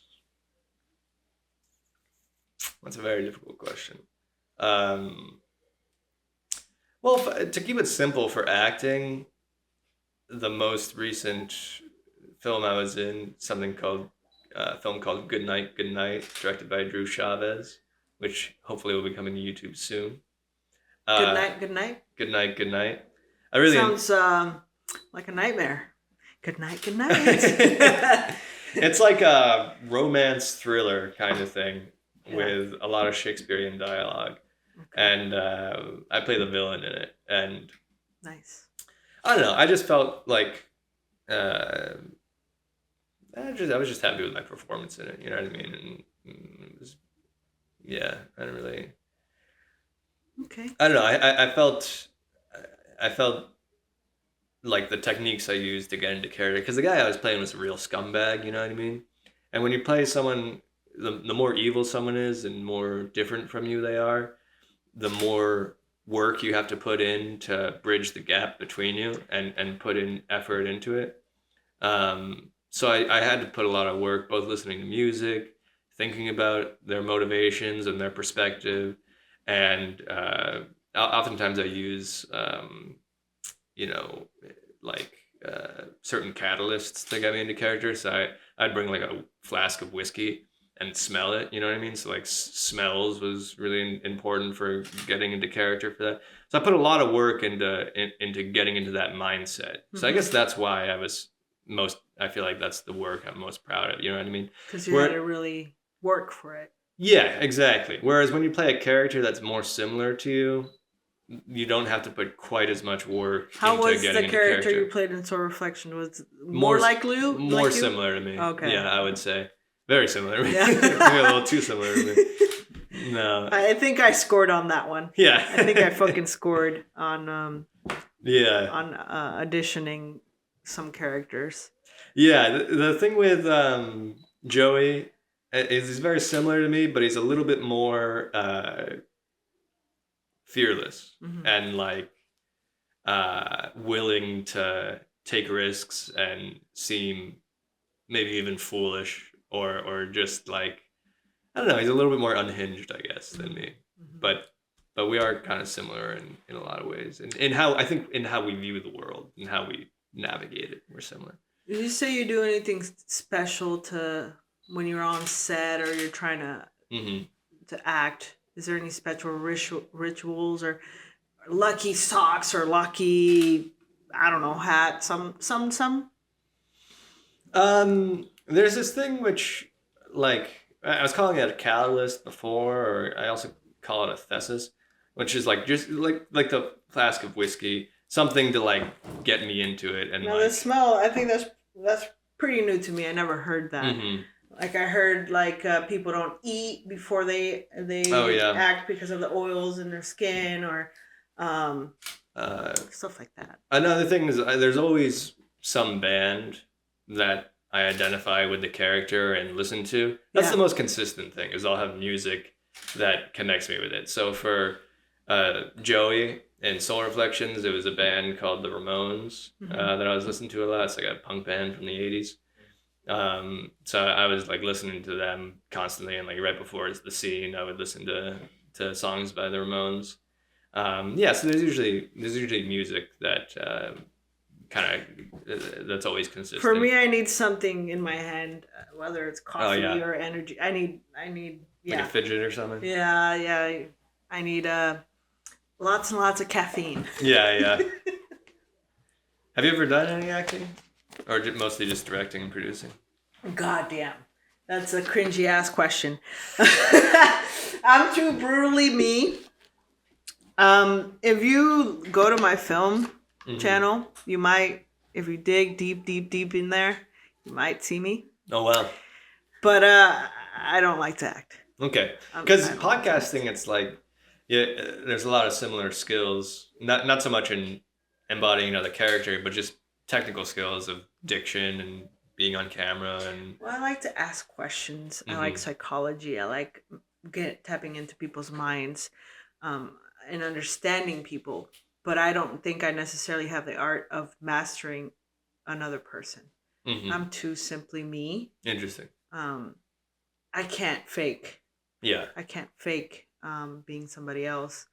That's a very difficult question. Well, to keep it simple for acting, the most recent film I was in, a film called Good Night, Good Night, directed by Drew Chavez, which hopefully will be coming to YouTube soon. Good night, good night. Good Night, Good Night. I really Sounds like a nightmare. Good night, good night. It's like a romance thriller kind of thing Yeah. with a lot of Shakespearean dialogue. Okay. And I play the villain in it. And Nice. I don't know, I just felt like I was just happy with my performance in it, you know what I mean? And it was, yeah, I don't really, Okay. I don't know, I felt like the techniques I used to get into character, because the guy I was playing was a real scumbag, you know what I mean? And when you play someone, the more evil someone is and more different from you they are, the more work you have to put in to bridge the gap between you and put in effort into it. So I had to put a lot of work, both listening to music, thinking about their motivations and their perspective, and oftentimes I use, like certain catalysts to get me into character. So I'd bring like a flask of whiskey and smell it, you know what I mean? So like smells was really important for getting into character for that. So I put a lot of work into getting into that mindset. So I guess that's why I feel like that's the work I'm most proud of, you know what I mean? Because you had to really work for it. Yeah, exactly. Whereas when you play a character that's more similar to you, you don't have to put quite as much work How into was getting the into character you played in Soul Reflection? Was it More like Lou? More like you? similar to me. Okay. Yeah, I would say. Very similar. Yeah. Maybe a little too similar to me. No. I think I scored on that one. Yeah. I think I fucking scored on Yeah. auditioning some characters. Yeah. The thing with Joey is he's very similar to me, but he's a little bit more fearless and like willing to take risks and seem maybe even foolish or just like, I don't know, he's a little bit more unhinged, I guess, than me. But we are kind of similar in a lot of ways. And in how we view the world and how we navigate it, we're similar. Did you say you do anything special to when you're on set or you're trying to act? Is there any special rituals or lucky socks or lucky, I don't know, hat? Some. There's this thing which, like, I was calling it a catalyst before, or I also call it a thesis, which is like just like the flask of whiskey, something to like get me into it. And No, like, the smell. I think that's pretty new to me. I never heard that. Like I heard like people don't eat before they act because of the oils in their skin or stuff like that. Another thing is there's always some band that I identify with the character and listen to. That's the most consistent thing, is I'll have music that connects me with it. So for Joey in Soul Reflections, it was a band called the Ramones that I was listening to a lot. It's like a punk band from the 80s. So I was like listening to them constantly, and like right before the scene, I would listen to songs by the Ramones. So there's usually music that that's always consistent. For me, I need something in my hand, whether it's coffee or energy. I need like a fidget or something. Yeah. I need Lots and lots of caffeine. Yeah. Have you ever done any acting? Or mostly just directing and producing? God damn. That's a cringy ass question. I'm too brutally me. If you go to my film channel, you might, if you dig deep in there, you might see me. Oh, wow. But I don't like to act. Okay. Because podcasting, it's like, yeah, there's a lot of similar skills. Not so much in embodying another character, but just technical skills of diction and being on camera. And Well, I like to ask questions. I like psychology. I like tapping into people's minds, and understanding people. But I don't think I necessarily have the art of mastering another person. I'm too simply me. Interesting. I can't fake. Yeah. I can't fake being somebody else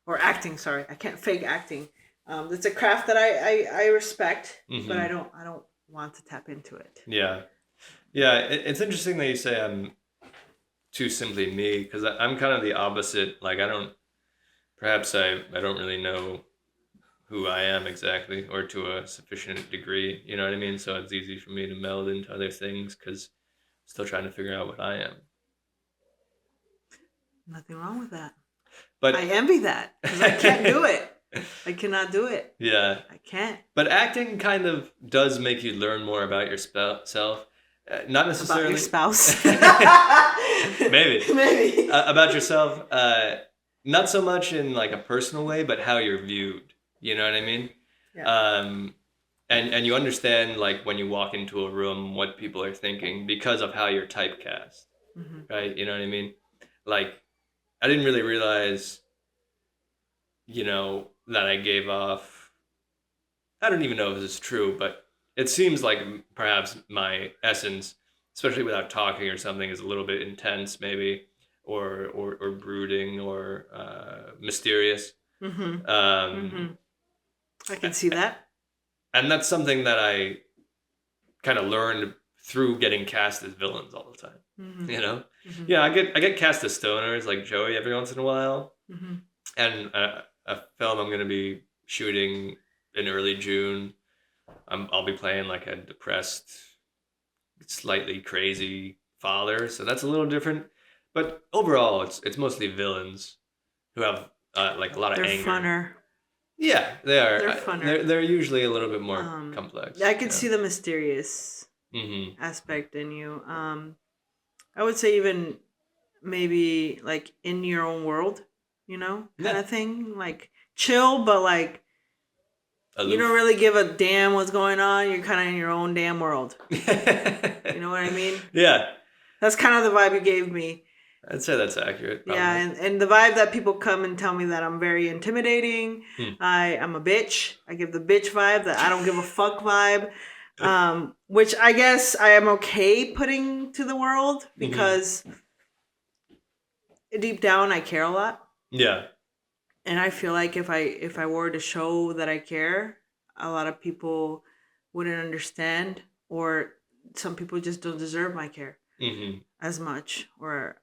or acting. Sorry, I can't fake acting. It's a craft that I respect, but I don't want to tap into it. Yeah. It's interesting that you say I'm too simply me, because I'm kind of the opposite. Like I don't really know who I am exactly, or to a sufficient degree. You know what I mean? So it's easy for me to meld into other things because I'm still trying to figure out what I am. Nothing wrong with that. But I envy that because I can't do it. I cannot do it. Yeah. I can't. But acting kind of does make you learn more about yourself. Not necessarily... About your spouse? Maybe. About yourself. Not so much in like a personal way, but how you're viewed. You know what I mean? Yeah. And you understand like when you walk into a room what people are thinking because of how you're typecast. Right? You know what I mean? Like, I didn't really realize, that I gave off, I don't even know if this is true, but it seems like perhaps my essence, especially without talking or something, is a little bit intense maybe, or brooding, or mysterious. I can see that. And that's something that I kind of learned through getting cast as villains all the time. Yeah, I get cast as stoners like Joey every once in a while. And a film I'm going to be shooting in early June, I'll be playing like a depressed, slightly crazy father, so that's a little different. But overall, it's mostly villains who have like a lot of anger. They're funner. Yeah, they are. They're funner. They're usually a little bit more complex. I could see the mysterious aspect in you. I would say even maybe like in your own world, kind of thing. Like chill, but like aloof. You don't really give a damn what's going on. You're kind of in your own damn world. You know what I mean? Yeah. That's kind of the vibe you gave me. I'd say that's accurate. Probably. Yeah, and the vibe that people come and tell me that I'm very intimidating. I'm a bitch. I give the bitch vibe, that I don't give a fuck vibe. Which I guess I am okay putting to the world because deep down I care a lot. Yeah. And I feel like if I were to show that I care, a lot of people wouldn't understand, or some people just don't deserve my care as much, or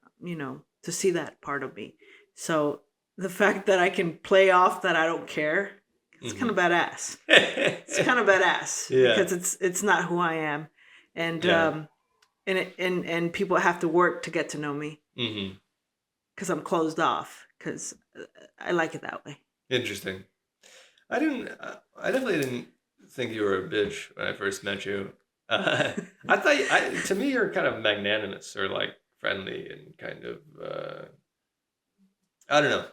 to see that part of me. So the fact that I can play off that I don't care, it's kind of badass. It's kind of badass because it's not who I am, and and people have to work to get to know me because I'm closed off, because I like it that way. Interesting. I definitely didn't think you were a bitch when I first met you. I thought to me you're kind of magnanimous, or like friendly, and kind of I don't know,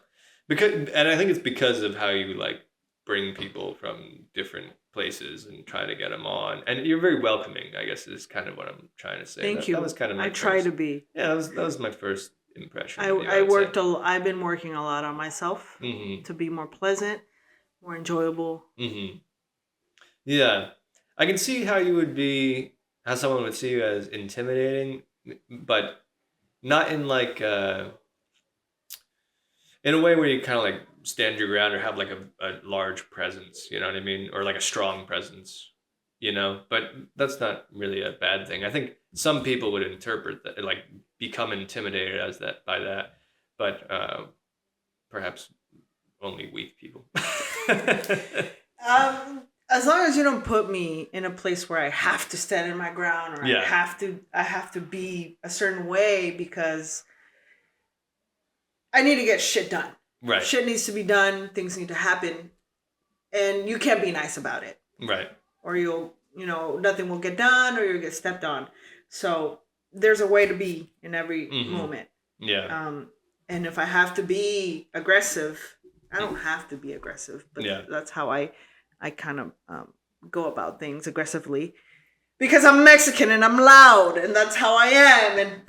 and I think it's because of how you like bring people from different places and try to get them on, and you're very welcoming, I guess, is kind of what I'm trying to say. Thank you. That was kind of my try to be. Yeah, that was my first impression. I've been working a lot on myself to be more pleasant, more enjoyable. Yeah, I can see how someone would see you as intimidating, but not in like in a way where you kind of like stand your ground or have like a large presence, you know what I mean? Or like a strong presence, but that's not really a bad thing. I think some people would interpret that, like become intimidated by that, but perhaps only weak people. As long as you don't put me in a place where I have to stand in my ground or Yeah. I have to be a certain way because I need to get shit done. Right. Shit needs to be done. Things need to happen. And you can't be nice about it. Right. Or nothing will get done or you'll get stepped on. So there's a way to be in every moment. Yeah. And if I have to be aggressive, I don't have to be aggressive, but that's how I kind of go about things aggressively because I'm Mexican and I'm loud and that's how I am and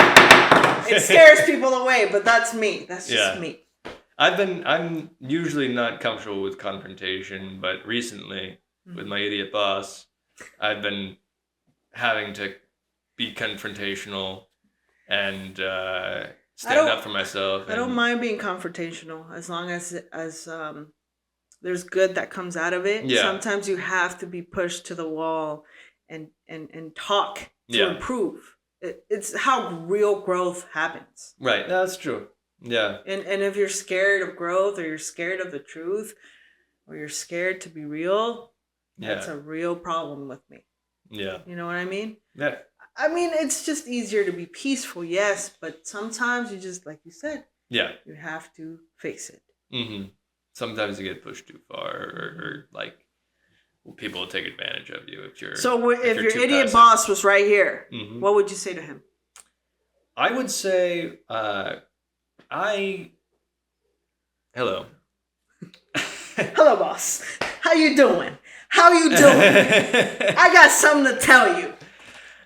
it scares people away, but that's me. That's just me. I'm usually not comfortable with confrontation, but recently with my idiot boss, I've been having to be confrontational and stand up for myself. I don't mind being confrontational as long as there's good that comes out of it. Yeah. Sometimes you have to be pushed to the wall and talk to improve. It's how real growth happens. Right. That's true. Yeah. And if you're scared of growth or you're scared of the truth or you're scared to be real, that's a real problem with me. Yeah. You know what I mean? Yeah. I mean, it's just easier to be peaceful, yes, but sometimes you just, like you said, you have to face it. Mm-hmm. Sometimes you get pushed too far or like people will take advantage of you if you're So if your idiot passive. boss was right here, what would you say to him? I would say hello. Hello, boss. How you doing? I got something to tell you.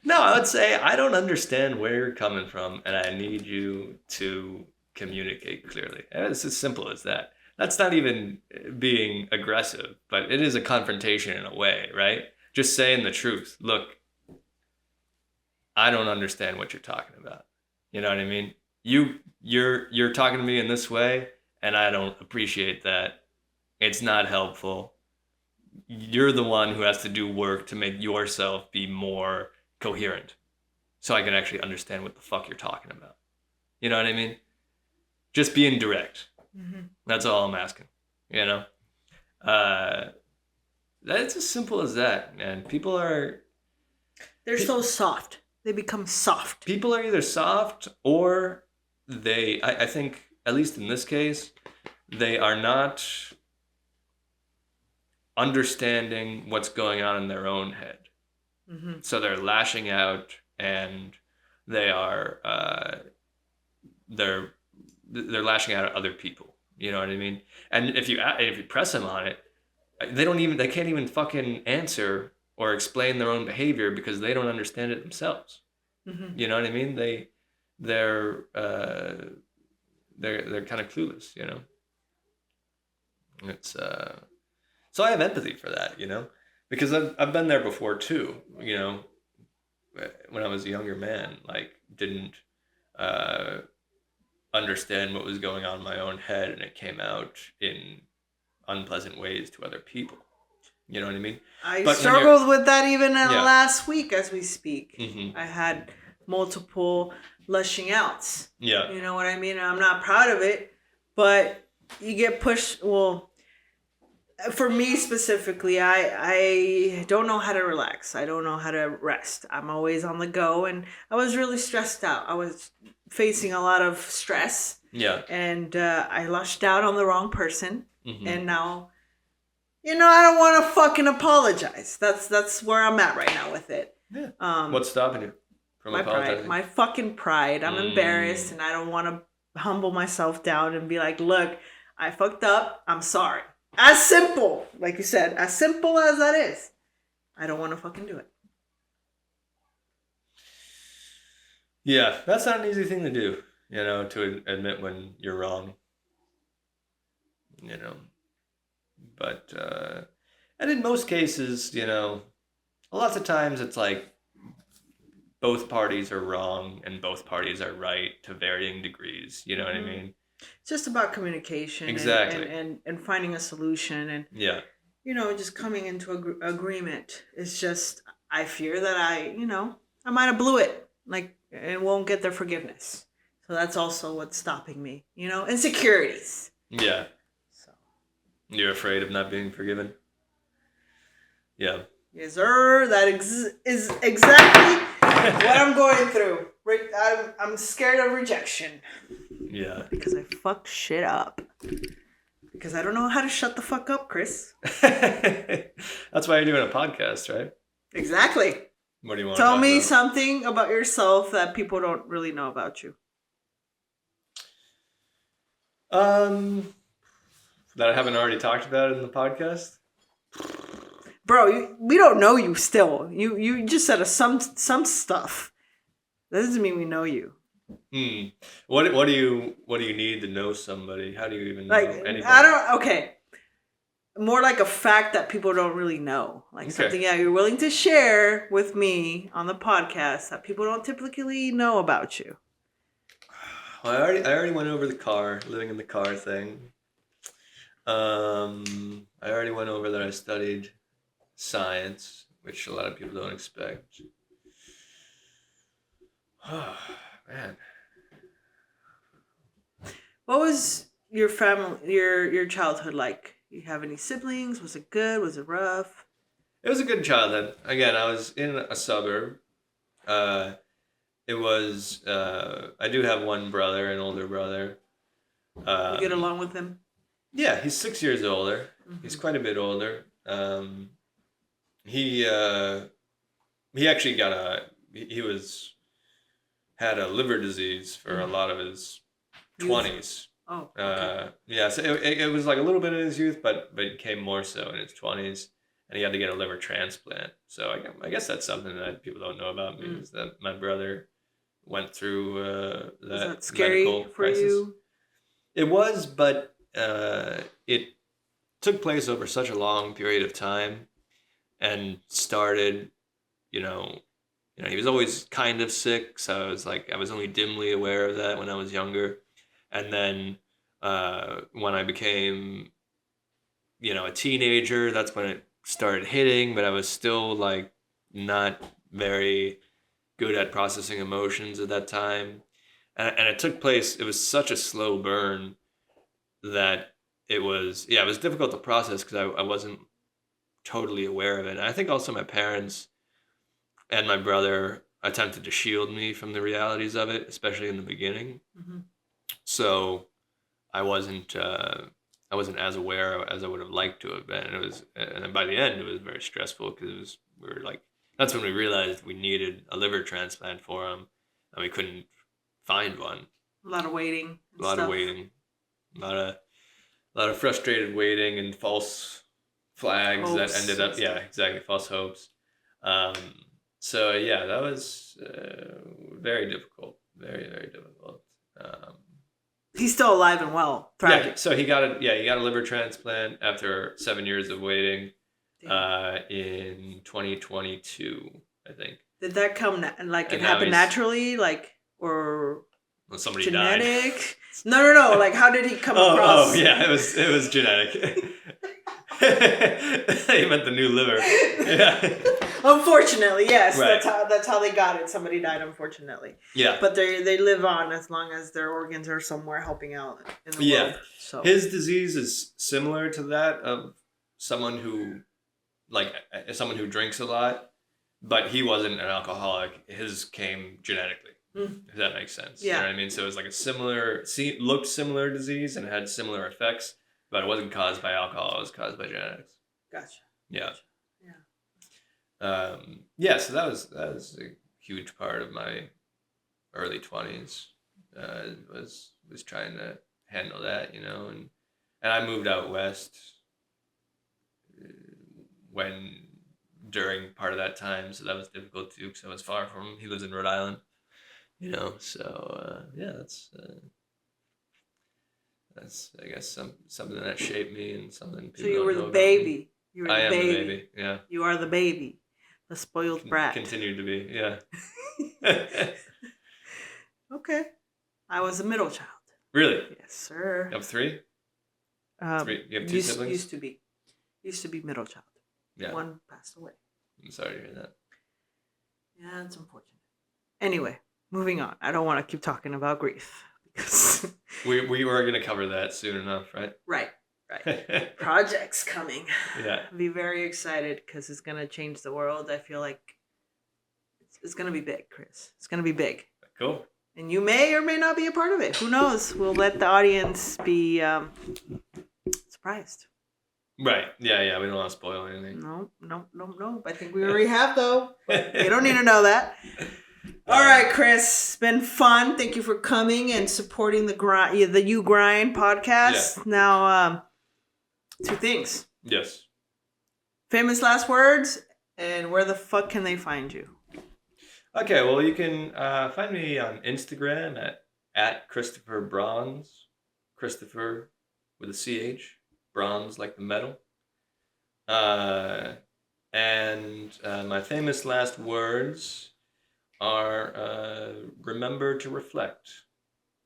No, I would say I don't understand where you're coming from and I need you to communicate clearly. It's as simple as that. That's not even being aggressive, but it is a confrontation in a way, right? Just saying the truth. Look, I don't understand what you're talking about. You know what I mean? You're talking to me in this way, and I don't appreciate that. It's not helpful. You're the one who has to do work to make yourself be more coherent, so I can actually understand what the fuck you're talking about. You know what I mean? Just being direct. That's all I'm asking, you know? That's as simple as that, man. They're so soft. They become soft. People are either soft or I think, at least in this case, they are not understanding what's going on in their own head. So they're lashing out and they are, they're lashing out at other people. You know what I mean? And if you press them on it, they can't even fucking answer or explain their own behavior because they don't understand it themselves. You know what I mean? They're kind of clueless, you know? It's so I have empathy for that, you know? Because I've been there before too, you know, when I was a younger man, like didn't understand what was going on in my own head, and it came out in unpleasant ways to other people. You know what I mean? I struggled with that even last week as we speak. I had multiple lushing outs. Yeah. You know what I mean? I'm not proud of it, but you get pushed. Well, for me specifically, I don't know how to relax. I don't know how to rest. I'm always on the go, and I was really stressed out. I was facing a lot of stress. Yeah. And I lushed out on the wrong person. And now, I don't want to fucking apologize. That's where I'm at right now with it. Yeah. What's stopping you from apologizing? My fucking pride. I'm embarrassed, and I don't want to humble myself down and be like, look, I fucked up. I'm sorry. As simple, like you said, as simple as that is, I don't want to fucking do it. Yeah, that's not an easy thing to do, to admit when you're wrong. But, and in most cases, lots of times it's like both parties are wrong and both parties are right to varying degrees. You know what I mean? It's just about communication. Exactly. And finding a solution and, just coming into agreement. It's just, I fear that I might have blew it, and won't get their forgiveness. So that's also what's stopping me, insecurities. Yeah. So. You're afraid of not being forgiven? Yeah. Yes, sir. That is exactly what I'm going through. I'm scared of rejection. Yeah. Because I fuck shit up. Because I don't know how to shut the fuck up, Chris. That's why you're doing a podcast, right? Exactly. What do you want to Tell talk me about? something about yourself that people don't really know about you. That I haven't already talked about in the podcast? Bro, we don't know you still. You just said some stuff. That doesn't mean we know you. What do you need to know somebody? How do you even know anybody? Okay. More like a fact that people don't really know. Like Okay. something that you're willing to share with me on the podcast that people don't typically know about you. Well, I already went over the living in the car thing. I already went over that I studied science, which a lot of people don't expect. Oh, man. What was your family, your childhood like? You have any siblings? Was it good? Was it rough? It was a good childhood. Again, I was in a suburb. It was. I do have one brother, an older brother. You get along with him? Yeah, he's 6 years older. Mm-hmm. He's quite a bit older. He actually had a liver disease for a lot of his 20s. Oh, okay. Yeah, so it was like a little bit in his youth, but it came more so in his 20s, and he had to get a liver transplant. So I guess that's something that people don't know about me, is that my brother went through that scary medical for crisis. you? It was, but it took place over such a long period of time, and started, you know, he was always kind of sick, so I was only dimly aware of that when I was younger. And then when I became, a teenager, that's when it started hitting, but I was still like not very good at processing emotions at that time. And it took place, it was such a slow burn that it was difficult to process because I wasn't totally aware of it. And I think also my parents and my brother attempted to shield me from the realities of it, especially in the beginning. Mm-hmm. So I wasn't as aware as I would have liked to have been. And by the end, it was very stressful because that's when we realized we needed a liver transplant for him, and we couldn't find one. A lot of waiting. A lot of frustrated waiting and false flags hopes that ended up, exactly, false hopes. So yeah, that was very difficult, very, very difficult. He's still alive and well, thriving. Yeah, so he got a liver transplant after 7 years of waiting, in 2022, I think. Did that come it happened naturally, or when somebody genetic? Died? No. Like, how did he come across? Oh yeah, it was genetic. You meant the new liver. Yeah. Unfortunately, yes. Right. That's how they got it. Somebody died, unfortunately. Yeah. But they live on as long as their organs are somewhere helping out in the world. So his disease is similar to that of someone who drinks a lot, but he wasn't an alcoholic. His came genetically. If that makes sense. Yeah. You know what I mean? So it was like looked similar disease and had similar effects, but it wasn't caused by alcohol. It was caused by genetics. Gotcha. Yeah. Yeah. So that was a huge part of my early 20s. Was trying to handle that, and I moved out west during part of that time, so that was difficult too because I was far from him. He lives in Rhode Island. So that's I guess something that shaped me and something. So you were the baby. I am the baby. Yeah. You are the baby, the spoiled brat. Continued to be. Yeah. Okay. I was a middle child. Really? Yes, sir. You have three? Three. You have two siblings? Used to be middle child. Yeah. One passed away. I'm sorry to hear that. Yeah, it's unfortunate. Anyway, moving on. I don't want to keep talking about grief because we were going to cover that soon enough, right? Right. Right. Projects coming. Yeah. Be very excited because it's gonna change the world. I feel like it's gonna be big, Chris. It's gonna be big. Cool. And you may or may not be a part of it. Who knows? We'll let the audience be surprised. Right. Yeah. We don't want to spoil anything. No. I think we already have, though. But they don't need to know that. All right, Chris. It's been fun. Thank you for coming and supporting the YouGrind podcast. Yeah. Now, 2 things. Yes. Famous last words, and where the fuck can they find you? Okay, well, you can find me on Instagram at Christopher Bronze. Christopher with a CH. Bronze like the metal. And my famous last words are remember to reflect.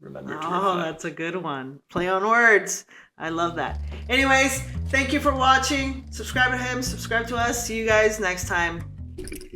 Remember to reflect. Oh, that's a good one. Play on words. I love that. Anyways, thank you for watching. Subscribe to him. Subscribe to us. See you guys next time.